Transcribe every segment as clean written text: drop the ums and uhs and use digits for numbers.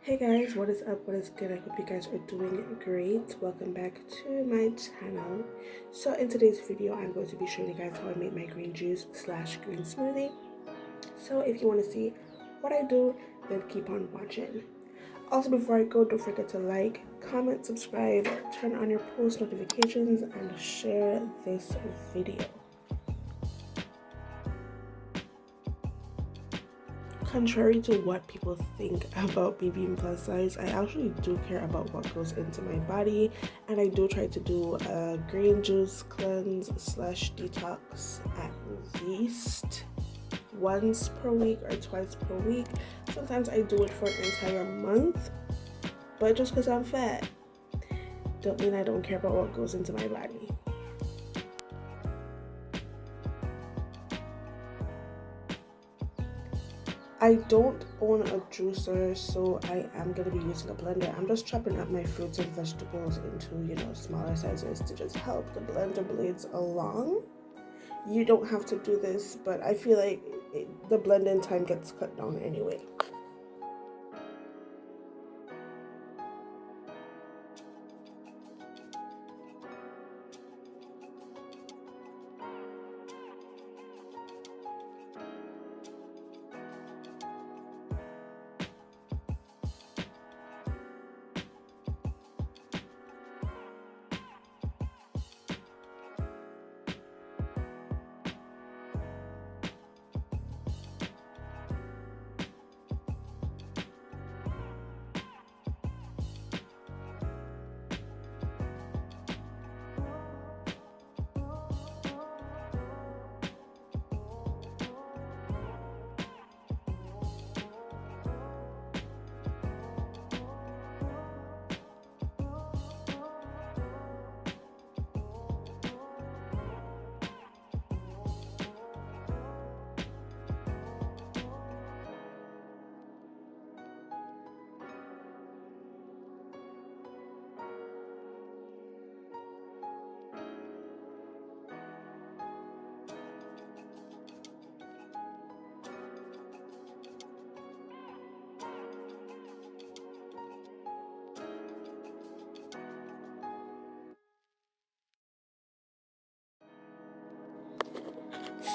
Hey guys, what is up? What is good? I hope you guys are doing great. Welcome back to my channel. So in today's video, I'm going to be showing you guys how I make my green juice slash green smoothie. So if you want to see what I do, then keep on watching. Also, before I go, don't forget to like, comment, subscribe, turn on your post notifications, and share this video. Contrary to what people think about me being plus size, I actually do care about what goes into my body, and I do try to do a green juice cleanse slash detox at least once per week or twice per week. Sometimes I do it for an entire month, but just because I'm fat don't mean I don't care about what goes into my body. I don't own a juicer, so I am going to be using a blender. I'm just chopping up my fruits and vegetables into, smaller sizes to just help the blender blades along. You don't have to do this, but I feel like the blending time gets cut down anyway.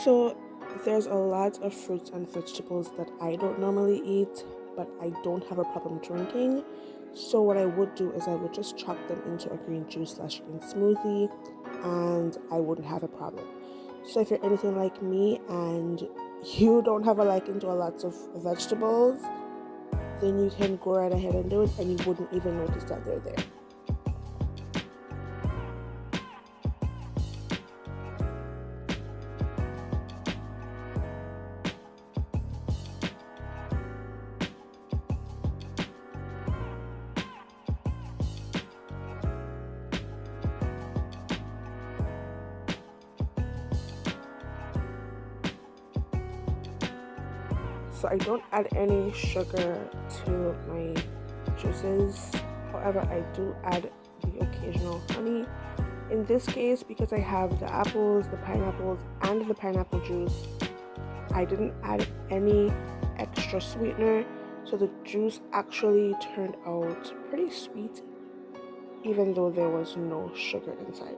So there's a lot of fruits and vegetables that I don't normally eat, but I don't have a problem drinking. So what I would do is I would just chop them into a green juice slash green smoothie, and I wouldn't have a problem. So if you're anything like me and you don't have a liking to a lot of vegetables, then you can go right ahead and do it, and you wouldn't even notice that they're there. So I don't add any sugar to my juices. However, I do add the occasional honey. In this case, because I have the apples, the pineapples, and the pineapple juice, I didn't add any extra sweetener. So the juice actually turned out pretty sweet, even though there was no sugar inside.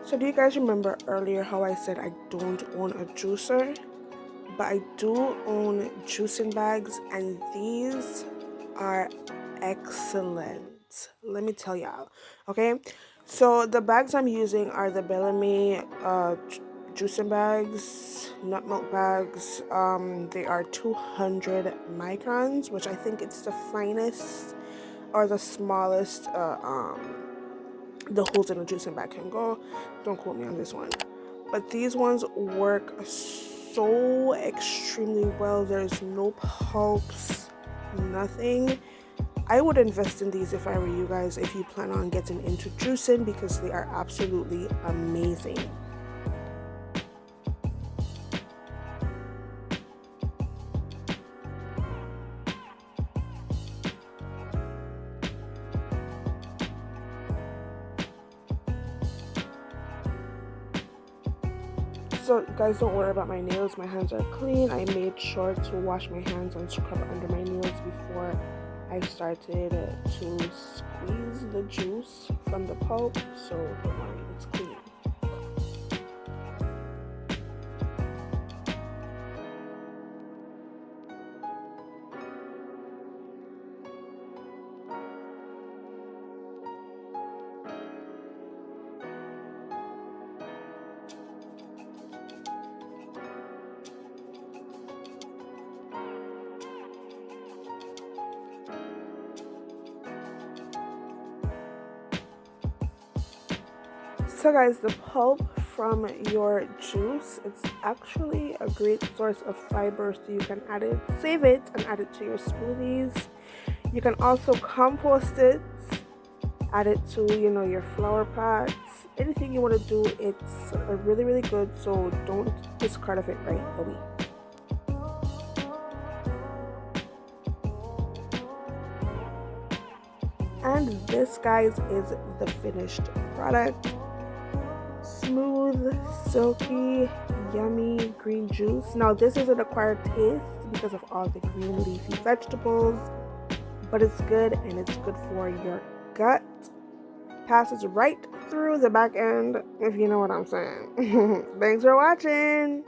So do you guys remember earlier how I said I don't own a juicer? But I do own juicing bags, and these are excellent. Let me tell y'all. Okay, so the bags I'm using are the Bellamy juicing bags, nut milk bags. They are 200 microns, which I think it's the finest or the smallest the holes in a juicing bag can go. Don't quote me on this one, but these ones work so extremely well. There's no pulps, nothing. I would invest in these if I were you guys, if you plan on getting into juicing, because they are absolutely amazing. So guys, don't worry about my nails. My hands are clean. I made sure to wash my hands and scrub under my nails before I started to squeeze the juice from the pulp. So don't worry, it's clean. So guys, the pulp from your juice, it's actually a great source of fiber, so you can add it, save it, and add it to your smoothies. You can also compost it, add it to your flower pots, anything you want to do. It's really, really good, so don't discard of it right away. And this, guys, is the finished product. Smooth, silky, yummy green juice. Now this is an acquired taste because of all the green leafy vegetables, but it's good, and it's good for your gut. Passes right through the back end, if you know what I'm saying. Thanks for watching.